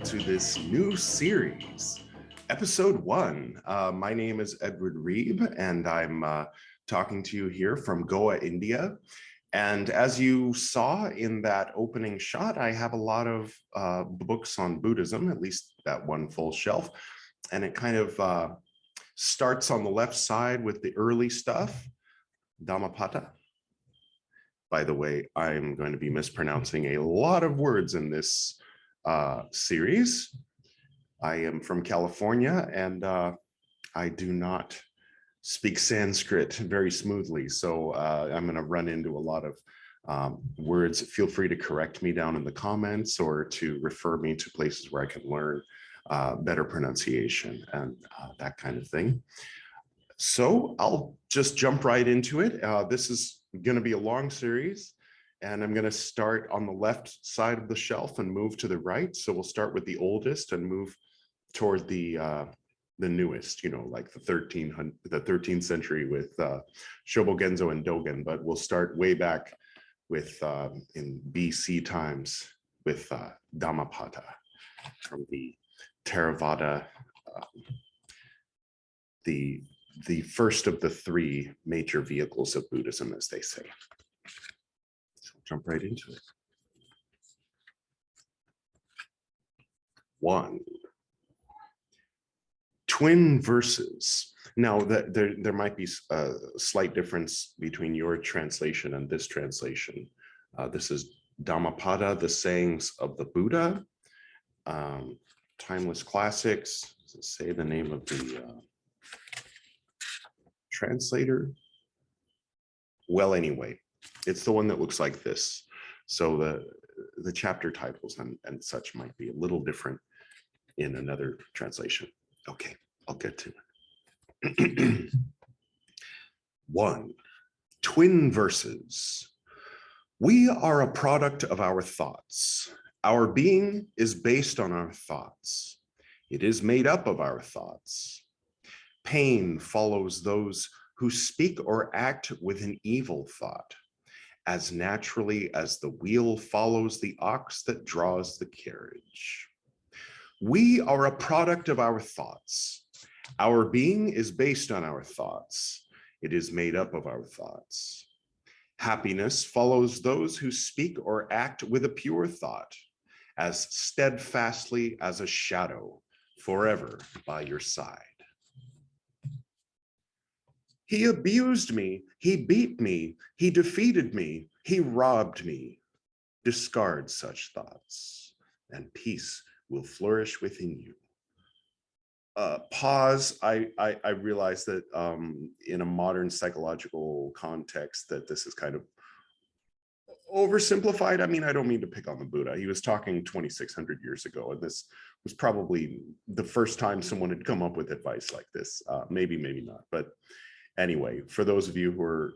to this new series, episode 1. My name is Edward Reeb, and I'm talking to you here from Goa, India. And as you saw in that opening shot, I have a lot of books on Buddhism, at least that one full shelf. And it kind of starts on the left side with the early stuff, DHAMMAPADA. By the way, I'm going to be mispronouncing a lot of words in this series. I am from California, and I do not speak Sanskrit very smoothly, so I'm going to run into a lot of words. Feel free to correct me down in the comments or to refer me to places where I can learn better pronunciation and that kind of thing. So I'll just jump right into it. This is going to be a long series, and I'm going to start on the left side of the shelf and move to the right. So we'll start with the oldest and move toward the newest, you know, like the 13th century with Shobogenzo and Dogen. But we'll start way back with in BC times with DHAMMAPADA from the Theravada, the first of the 3 major vehicles of Buddhism, as they say. So I'll jump right into it. 1. Twin verses. Now, there might be a slight difference between your translation and this translation. This is DHAMMAPADA, the sayings of the Buddha, timeless classics. Does it say the name of the translator? Well, anyway, it's the one that looks like this. So the chapter titles and such might be a little different in another translation. Okay, I'll get to it. 1. Twin verses. We are a product of our thoughts. Our being is based on our thoughts. It is made up of our thoughts. Pain follows those who speak or act with an evil thought, as naturally as the wheel follows the ox that draws the carriage. We are a product of our thoughts. Our being is based on our thoughts. It is made up of our thoughts. Happiness follows those who speak or act with a pure thought, as steadfastly as a shadow, forever by your side. He abused me, he beat me, he defeated me, he robbed me. Discard such thoughts, and peace will flourish within you. Pause. I realize that in a modern psychological context that this is kind of oversimplified. I mean, I don't mean to pick on the Buddha. He was talking 2,600 years ago, and this was probably the first time someone had come up with advice like this. Maybe not, but anyway, for those of you who are,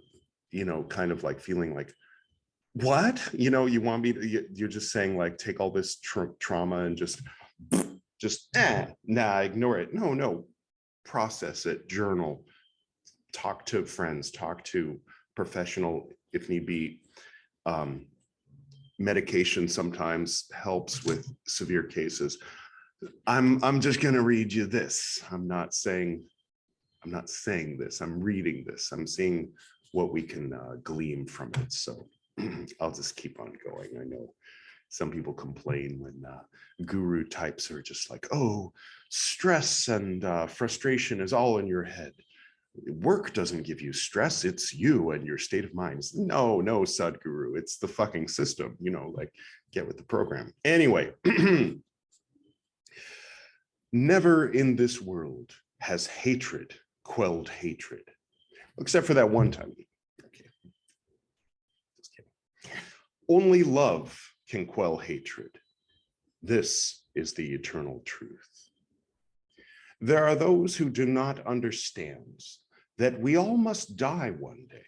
you know, kind of like feeling like, what? You know, you want me to, you're just saying like, take all this trauma and just ignore it. No, process it, journal, talk to friends, talk to professional, if need be. Medication sometimes helps with severe cases. I'm just going to read you this. I'm not saying this. I'm reading this. I'm seeing what we can glean from it. So I'll just keep on going. I know some people complain when guru types are just like, oh, stress and frustration is all in your head. Work doesn't give you stress. It's you and your state of mind. No, Sadhguru. It's the fucking system, you know, like get with the program. Anyway, never in this world has hatred quelled hatred, except for that one time. Okay. Just kidding. Only love can quell hatred. This is the eternal truth. There are those who do not understand that we all must die one day.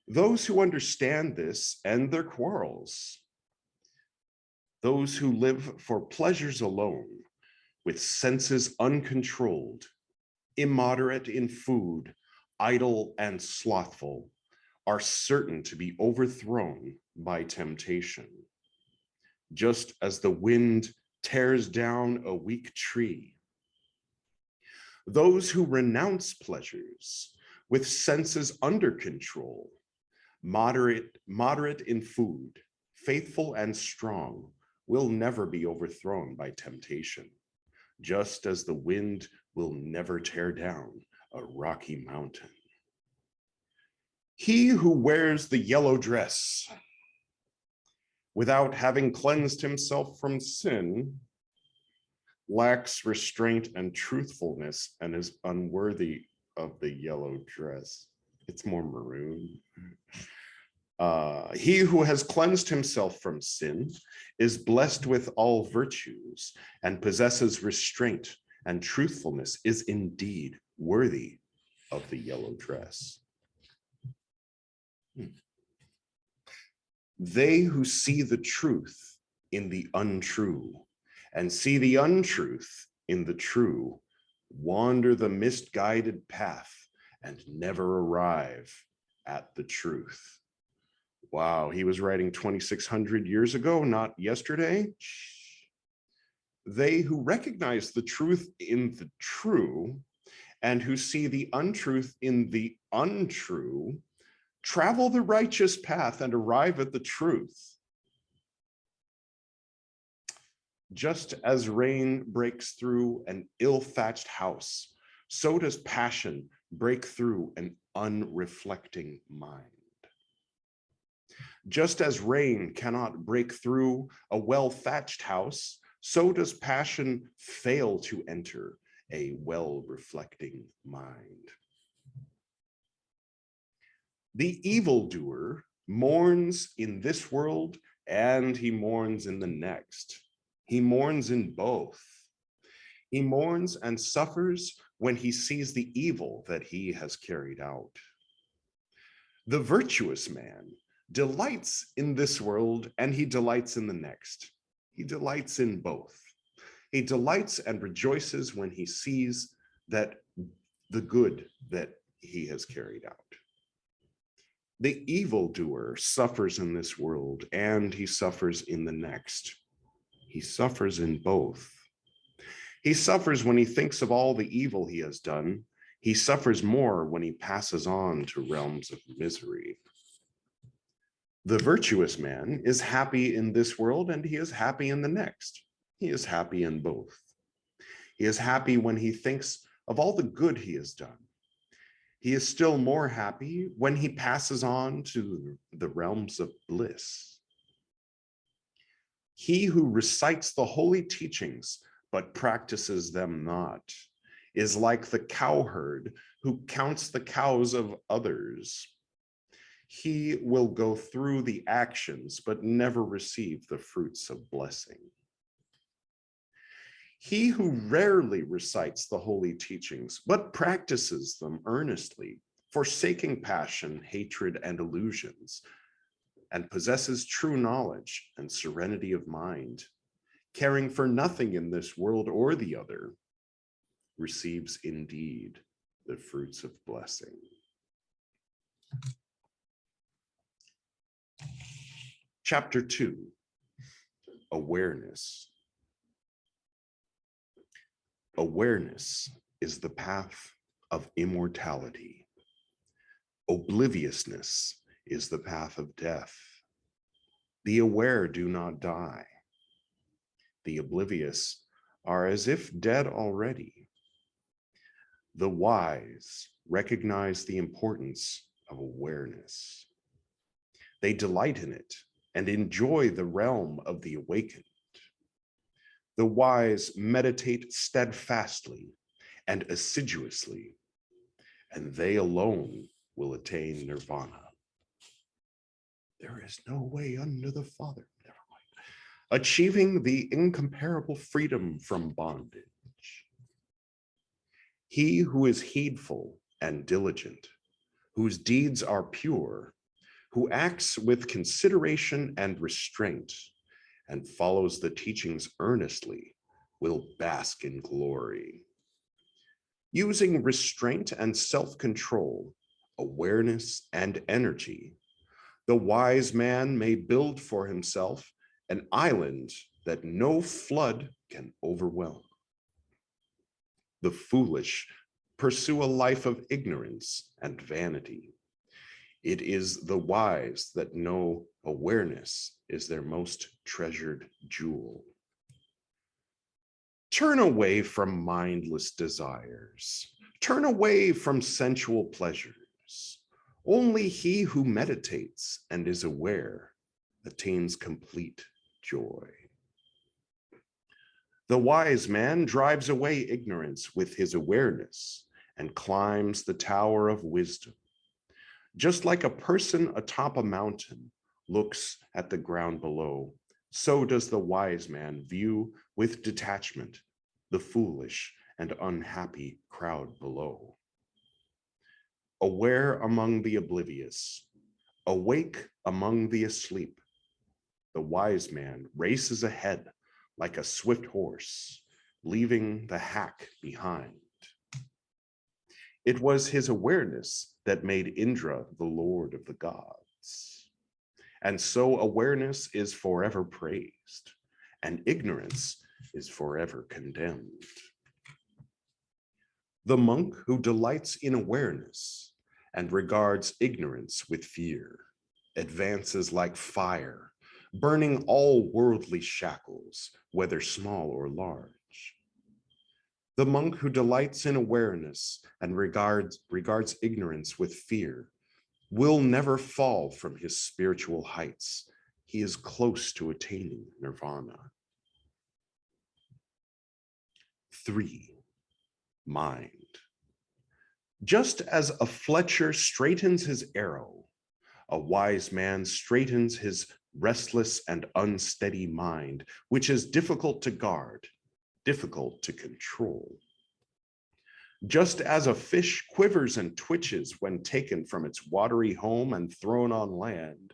Those who understand this end their quarrels. Those who live for pleasures alone, with senses uncontrolled, immoderate in food, idle and slothful, are certain to be overthrown by temptation. Just as the wind tears down a weak tree. Those who renounce pleasures with senses under control, moderate in food, faithful and strong, will never be overthrown by temptation, just as the wind will never tear down a rocky mountain. He who wears the yellow dress without having cleansed himself from sin lacks restraint and truthfulness and is unworthy of the yellow dress. It's more maroon. He who has cleansed himself from sin is blessed with all virtues and possesses restraint and truthfulness, is indeed worthy of the yellow dress. They who see the truth in the untrue and see the untruth in the true wander the misguided path and never arrive at the truth. Wow, he was writing 2,600 years ago, not yesterday. They who recognize the truth in the true and who see the untruth in the untrue travel the righteous path and arrive at the truth. Just as rain breaks through an ill-thatched house, so does passion break through an unreflecting mind. Just as rain cannot break through a well-thatched house, so does passion fail to enter a well-reflecting mind. The evildoer mourns in this world and he mourns in the next. He mourns in both. He mourns and suffers when he sees the evil that he has carried out. The virtuous man delights in this world and he delights in the next. He delights in both. He delights and rejoices when he sees that the good that he has carried out. The evildoer suffers in this world and he suffers in the next. He suffers in both. He suffers when he thinks of all the evil he has done. He suffers more when he passes on to realms of misery. The virtuous man is happy in this world and he is happy in the next. He is happy in both. He is happy when he thinks of all the good he has done. He is still more happy when he passes on to the realms of bliss. He who recites the holy teachings but practices them not is like the cowherd who counts the cows of others. He will go through the actions but never receive the fruits of blessing. He who rarely recites the holy teachings but practices them earnestly, forsaking passion, hatred, and illusions, and possesses true knowledge and serenity of mind, caring for nothing in this world or the other, receives indeed the fruits of blessing. Chapter 2, Awareness. Awareness is the path of immortality. Obliviousness is the path of death. The aware do not die. The oblivious are as if dead already. The wise recognize the importance of awareness. They delight in it and enjoy the realm of the awakened. The wise meditate steadfastly and assiduously, and they alone will attain nirvana. There is no way under the Father. Never mind. Achieving the incomparable freedom from bondage. He who is heedful and diligent, whose deeds are pure, who acts with consideration and restraint, and follows the teachings earnestly, will bask in glory. Using restraint and self-control, awareness and energy, the wise man may build for himself an island that no flood can overwhelm. The foolish pursue a life of ignorance and vanity. It is the wise that know awareness is their most treasured jewel. Turn away from mindless desires. Turn away from sensual pleasures. Only he who meditates and is aware attains complete joy. The wise man drives away ignorance with his awareness and climbs the tower of wisdom. Just like a person atop a mountain looks at the ground below, so does the wise man view with detachment the foolish and unhappy crowd below. Aware among the oblivious, awake among the asleep, the wise man races ahead like a swift horse, leaving the hack behind. It was his awareness that made Indra the lord of the gods. And so awareness is forever praised, and ignorance is forever condemned. The monk who delights in awareness and regards ignorance with fear advances like fire, burning all worldly shackles, whether small or large. The monk who delights in awareness and regards ignorance with fear will never fall from his spiritual heights. He is close to attaining nirvana. 3, mind. Just as a fletcher straightens his arrow, a wise man straightens his restless and unsteady mind, which is difficult to guard, difficult to control. Just as a fish quivers and twitches when taken from its watery home and thrown on land,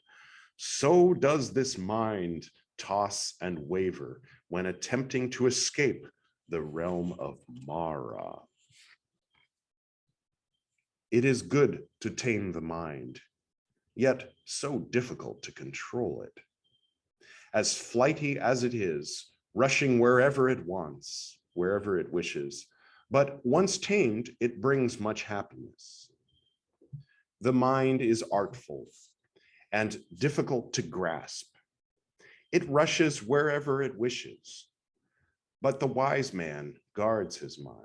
so does this mind toss and waver when attempting to escape the realm of Mara. It is good to tame the mind, yet so difficult to control it. As flighty as it is, rushing wherever it wants, wherever it wishes, but once tamed, it brings much happiness. The mind is artful and difficult to grasp. It rushes wherever it wishes, but the wise man guards his mind,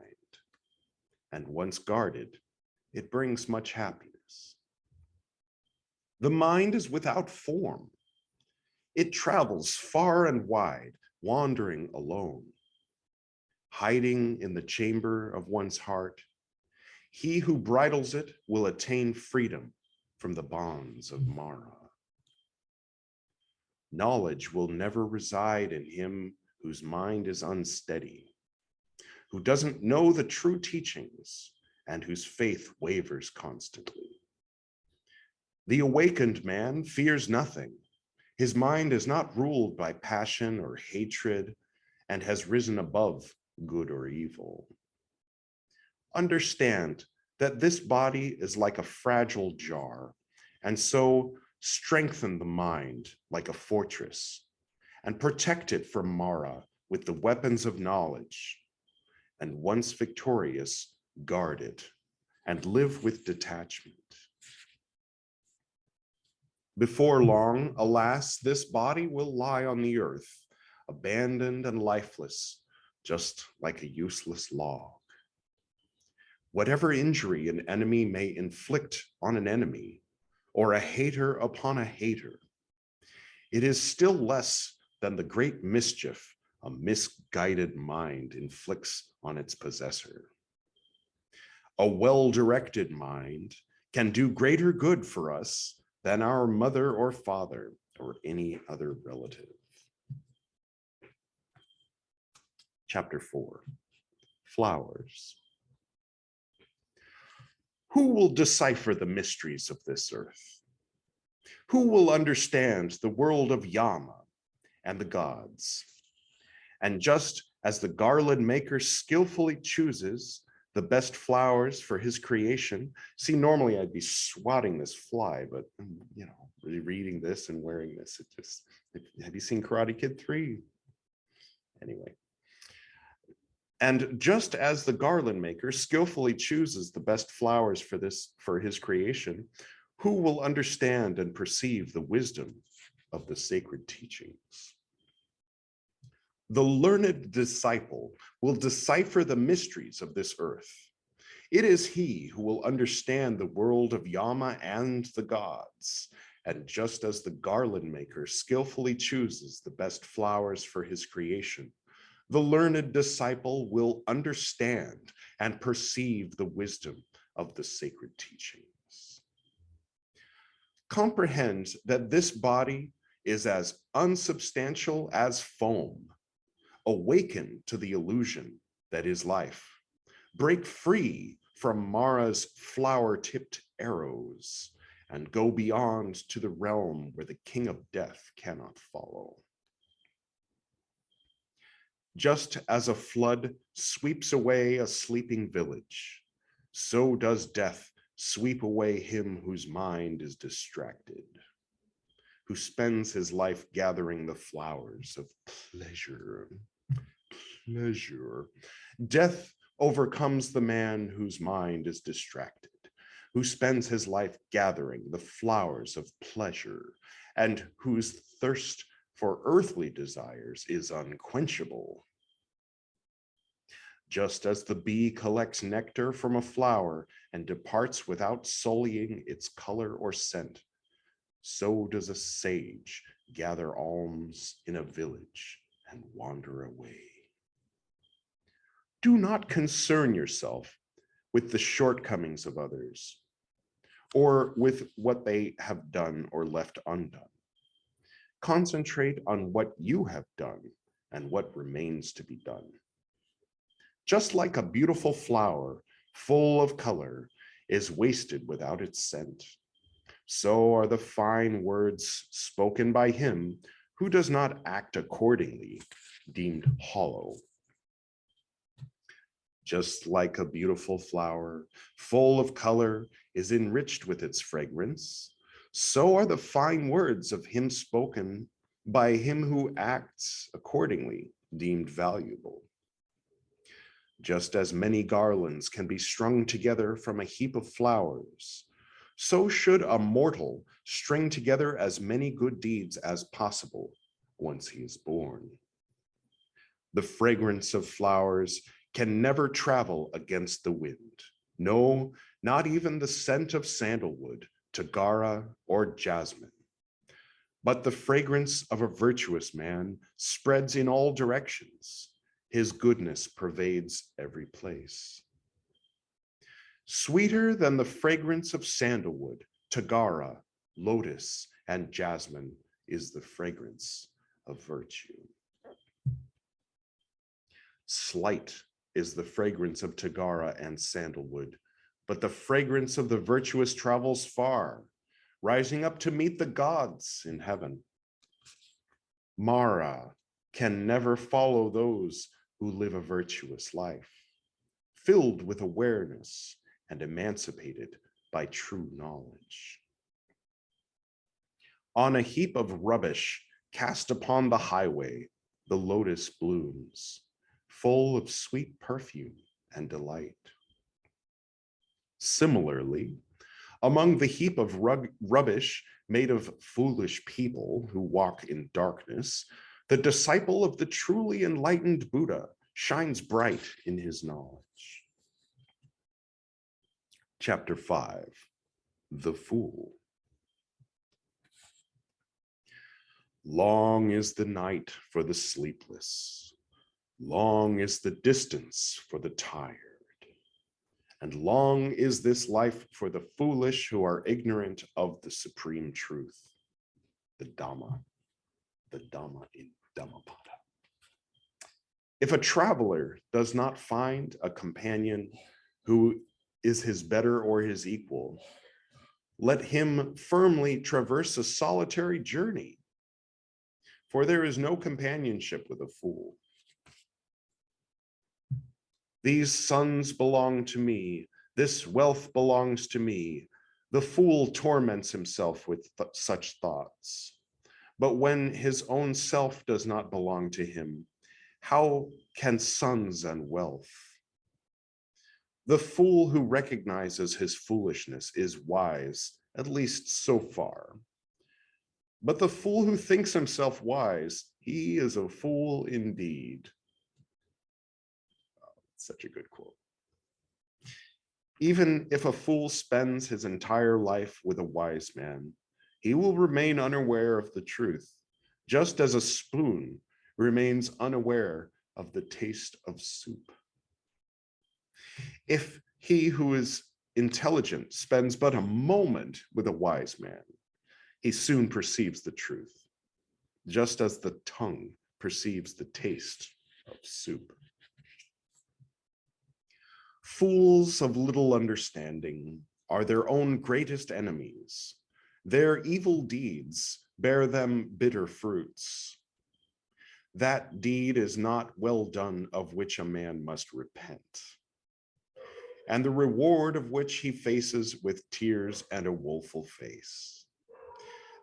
and once guarded, it brings much happiness. The mind is without form. It travels far and wide, wandering alone. Hiding in the chamber of one's heart, he who bridles it will attain freedom from the bonds of Mara. Knowledge will never reside in him whose mind is unsteady, who doesn't know the true teachings, and whose faith wavers constantly. The awakened man fears nothing. His mind is not ruled by passion or hatred and has risen above good or evil. Understand that this body is like a fragile jar, and so strengthen the mind like a fortress and protect it from Mara with the weapons of knowledge. And once victorious, guard it and live with detachment. Before long, alas, this body will lie on the earth, abandoned and lifeless, just like a useless log. Whatever injury an enemy may inflict on an enemy, or a hater upon a hater, it is still less than the great mischief a misguided mind inflicts on its possessor. A well-directed mind can do greater good for us than our mother or father or any other relative. Chapter 4, flowers. Who will decipher the mysteries of this earth? Who will understand the world of Yama and the gods? And just as the garland maker skillfully chooses the best flowers for his creation, see, normally I'd be swatting this fly, but you know, really reading this and wearing this, have you seen Karate Kid 3? Anyway. And just as the garland maker skillfully chooses the best flowers for his creation, who will understand and perceive the wisdom of the sacred teachings? The learned disciple will decipher the mysteries of this earth. It is he who will understand the world of Yama and the gods. And just as the garland maker skillfully chooses the best flowers for his creation, the learned disciple will understand and perceive the wisdom of the sacred teachings. Comprehend that this body is as unsubstantial as foam. Awaken to the illusion that is life. Break free from Mara's flower-tipped arrows and go beyond to the realm where the king of death cannot follow. Just as a flood sweeps away a sleeping village, so does death sweep away him whose mind is distracted, who spends his life gathering the flowers of pleasure. Death overcomes the man whose mind is distracted, who spends his life gathering the flowers of pleasure, and whose thirst for earthly desires is unquenchable. Just as the bee collects nectar from a flower and departs without sullying its color or scent, so does a sage gather alms in a village and wander away. Do not concern yourself with the shortcomings of others or with what they have done or left undone. Concentrate on what you have done and what remains to be done. Just like a beautiful flower full of color is wasted without its scent, so are the fine words spoken by him who does not act accordingly deemed hollow. Just like a beautiful flower full of color is enriched with its fragrance, so are the fine words of him spoken by him who acts accordingly deemed valuable. Just as many garlands can be strung together from a heap of flowers, so should a mortal string together as many good deeds as possible once he is born. The fragrance of flowers can never travel against the wind. No, not even the scent of sandalwood, tagara, or jasmine. But the fragrance of a virtuous man spreads in all directions. His goodness pervades every place. Sweeter than the fragrance of sandalwood, tagara, lotus, and jasmine is the fragrance of virtue. Slight is the fragrance of tagara and sandalwood, but the fragrance of the virtuous travels far, rising up to meet the gods in heaven. Mara can never follow those who live a virtuous life, filled with awareness and emancipated by true knowledge. On a heap of rubbish cast upon the highway, the lotus blooms, full of sweet perfume and delight. Similarly, among the heap of rubbish made of foolish people who walk in darkness, the disciple of the truly enlightened Buddha shines bright in his knowledge. Chapter 5, The Fool. Long is the night for the sleepless. Long is the distance for the tired. And long is this life for the foolish who are ignorant of the supreme truth, the Dhamma in Dhammapada. If a traveler does not find a companion who is his better or his equal, let him firmly traverse a solitary journey, for there is no companionship with a fool. These sons belong to me, this wealth belongs to me. The fool torments himself with such thoughts. But when his own self does not belong to him, How can sons and wealth? The fool who recognizes his foolishness is wise, at least so far. But the fool who thinks himself wise, he is a fool indeed. Oh, such a good quote. Even if a fool spends his entire life with a wise man, he will remain unaware of the truth, just as a spoon remains unaware of the taste of soup. If he who is intelligent spends but a moment with a wise man, he soon perceives the truth, just as the tongue perceives the taste of soup. Fools of little understanding are their own greatest enemies. Their evil deeds bear them bitter fruits. That deed is not well done of which a man must repent, and the reward of which he faces with tears and a woeful face.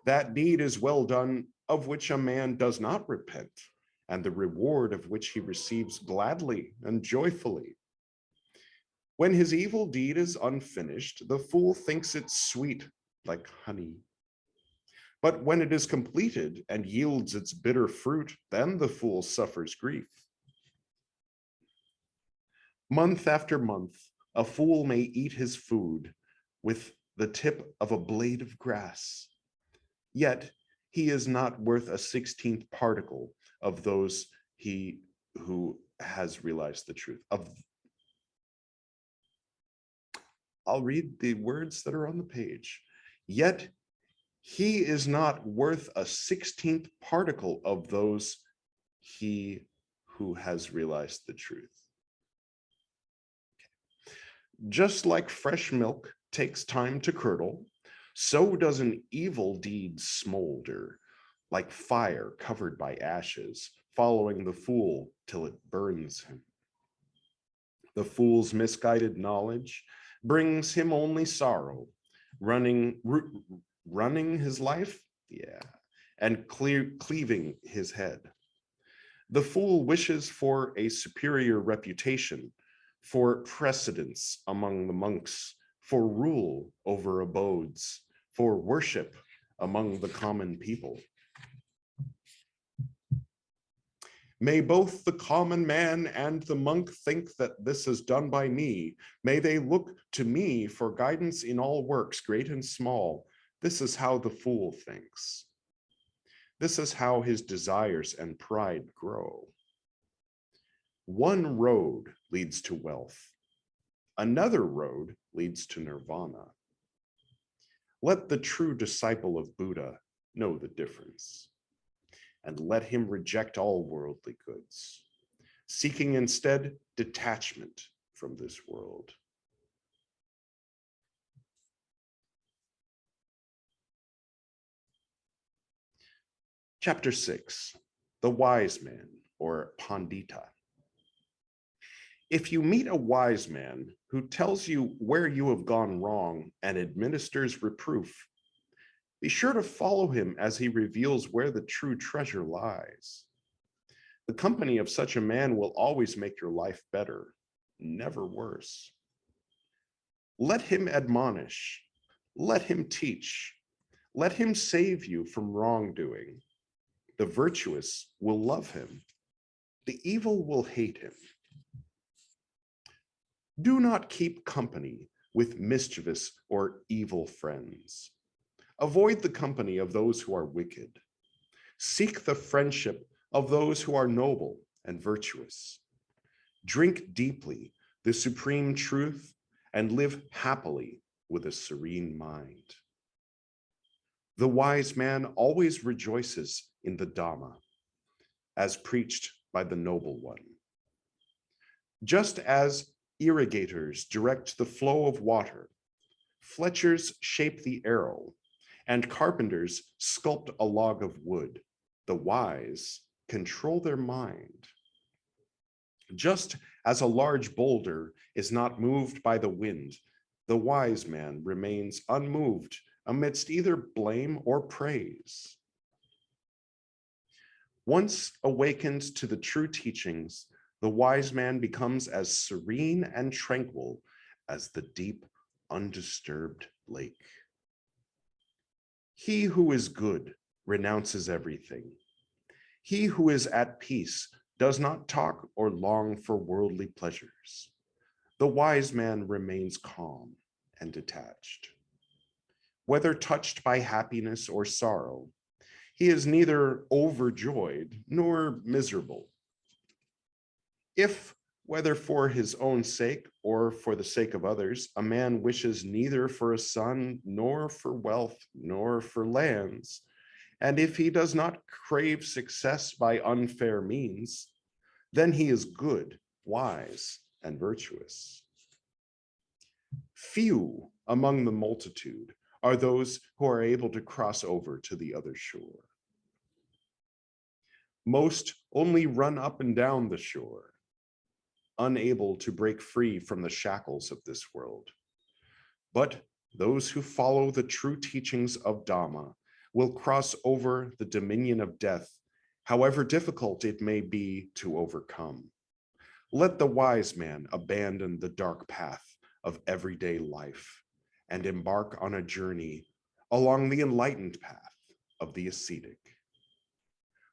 That deed is well done of which a man does not repent, and the reward of which he receives gladly and joyfully. When his evil deed is unfinished, the fool thinks it sweet like honey. But when it is completed and yields its bitter fruit, then the fool suffers grief. Month after month, a fool may eat his food with the tip of a blade of grass, yet he is not worth a 16th particle of those who has realized the truth. I'll read the words that are on the page. Yet he is not worth a 16th particle of those who has realized the truth. Just like fresh milk takes time to curdle, so does an evil deed smolder, like fire covered by ashes, following the fool till it burns him. The fool's misguided knowledge brings him only sorrow, running his life, and cleaving his head. The fool wishes for a superior reputation, for precedence among the monks, for rule over abodes, for worship among the common people. May both the common man and the monk think that this is done by me. May they look to me for guidance in all works, great and small. This is how the fool thinks. This is how his desires and pride grow. One road leads to wealth. Another road leads to nirvana. Let the true disciple of Buddha know the difference, and let him reject all worldly goods, seeking instead detachment from this world. Chapter 6, the wise man, or Pandita. If you meet a wise man who tells you where you have gone wrong and administers reproof, be sure to follow him as he reveals where the true treasure lies. The company of such a man will always make your life better, never worse. Let him admonish, let him teach, let him save you from wrongdoing. The virtuous will love him, the evil will hate him. Do not keep company with mischievous or evil friends. Avoid the company of those who are wicked. Seek the friendship of those who are noble and virtuous. Drink deeply the supreme truth and live happily with a serene mind. The wise man always rejoices in the Dhamma, as preached by the noble one. Just as irrigators direct the flow of water, fletchers shape the arrow, and carpenters sculpt a log of wood, the wise control their mind. Just as a large boulder is not moved by the wind, the wise man remains unmoved amidst either blame or praise. Once awakened to the true teachings, the wise man becomes as serene and tranquil as the deep, undisturbed lake. He who is good renounces everything. He who is at peace does not talk or long for worldly pleasures. The wise man remains calm and detached. Whether touched by happiness or sorrow, he is neither overjoyed nor miserable. If, whether for his own sake or for the sake of others, a man wishes neither for a son, nor for wealth, nor for lands, and if he does not crave success by unfair means, then he is good, wise, and virtuous. Few among the multitude are those who are able to cross over to the other shore. Most only run up and down the shore, unable to break free from the shackles of this world. But those who follow the true teachings of Dhamma will cross over the dominion of death, however difficult it may be to overcome. Let the wise man abandon the dark path of everyday life and embark on a journey along the enlightened path of the ascetic.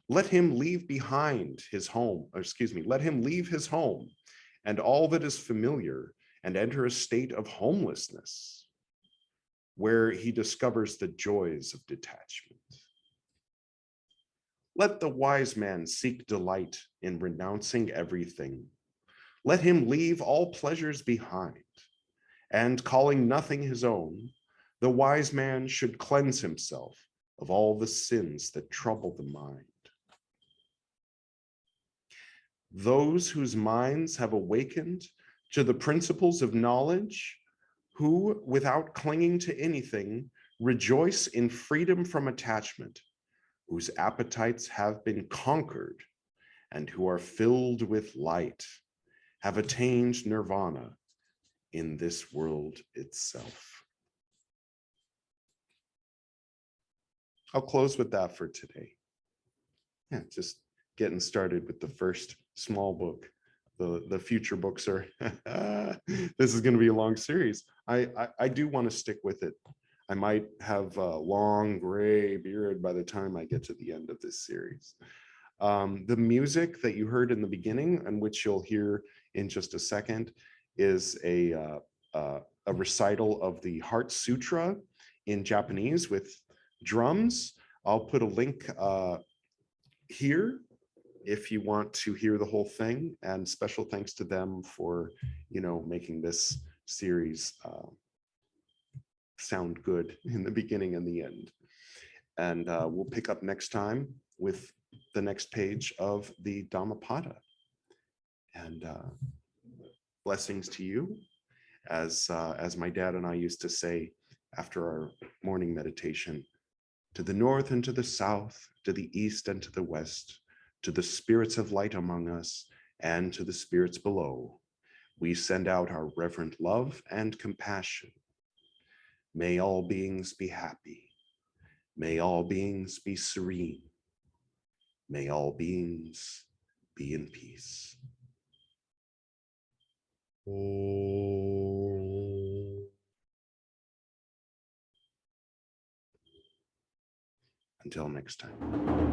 Let him leave behind his home, let him leave his home and all that is familiar and enter a state of homelessness, where he discovers the joys of detachment. Let the wise man seek delight in renouncing everything. Let him leave all pleasures behind, and calling nothing his own, the wise man should cleanse himself of all the sins that trouble the mind. Those whose minds have awakened to the principles of knowledge, who, without clinging to anything, rejoice in freedom from attachment, whose appetites have been conquered, and who are filled with light, have attained nirvana in this world itself. I'll close with that for today. Yeah, just getting started with the first small book. The future books are, this is going to be a long series. I do want to stick with it. I might have a long gray beard by the time I get to the end of this series. The music that you heard in the beginning, and which you'll hear in just a second, is a recital of the Heart Sutra in Japanese with drums. I'll put a link here if you want to hear the whole thing, and special thanks to them for, making this series sound good in the beginning and the end. And we'll pick up next time with the next page of the Dhammapada. And blessings to you, as my dad and I used to say after our morning meditation, to the north and to the south, to the east and to the west, to the spirits of light among us and to the spirits below, we send out our reverent love and compassion. May all beings be happy. May all beings be serene. May all beings be in peace. Until next time.